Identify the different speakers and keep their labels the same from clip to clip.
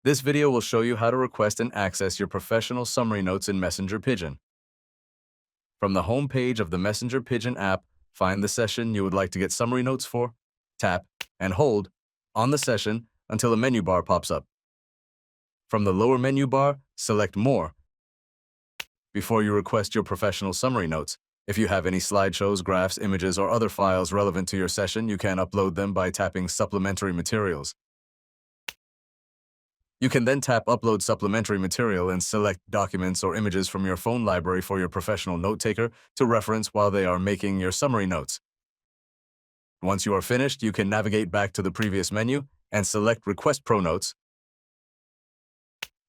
Speaker 1: This video will show you how to request and access your professional summary notes in Messenger Pigeon. From the home page of the Messenger Pigeon app, find the session you would like to get summary notes for, tap and hold on the session until a menu bar pops up. From the lower menu bar, select More before you request your professional summary notes. If you have any slideshows, graphs, images, or other files relevant to your session, you can upload them by tapping Supplementary Materials. You can then tap Upload Supplementary Material and select documents or images from your phone library for your professional note-taker to reference while they are making your summary notes. Once you are finished, you can navigate back to the previous menu and select Request Pro Notes.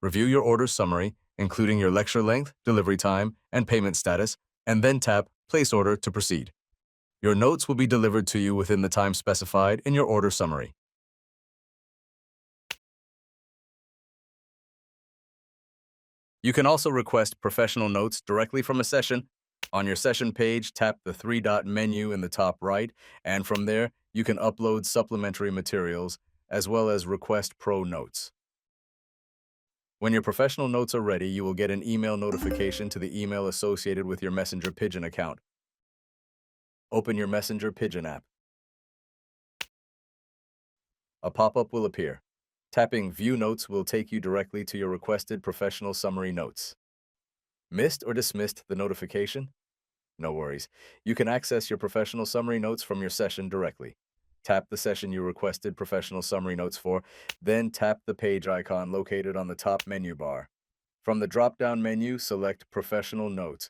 Speaker 1: Review your order summary, including your lecture length, delivery time, and payment status, and then tap Place Order to proceed. Your notes will be delivered to you within the time specified in your order summary. You can also request professional notes directly from a session. On your session page, tap the three-dot menu in the top right, and from there, you can upload supplementary materials as well as request pro notes. When your professional notes are ready, you will get an email notification to the email associated with your Messenger Pigeon account. Open your Messenger Pigeon app. A pop-up will appear. Tapping View Notes will take you directly to your requested professional summary notes. Missed or dismissed the notification? No worries. You can access your professional summary notes from your session directly. Tap the session you requested professional summary notes for, then tap the page icon located on the top menu bar. From the drop-down menu, select Professional Notes.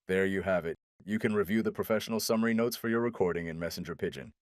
Speaker 1: There you have it. You can review the professional summary notes for your recording in Messenger Pigeon.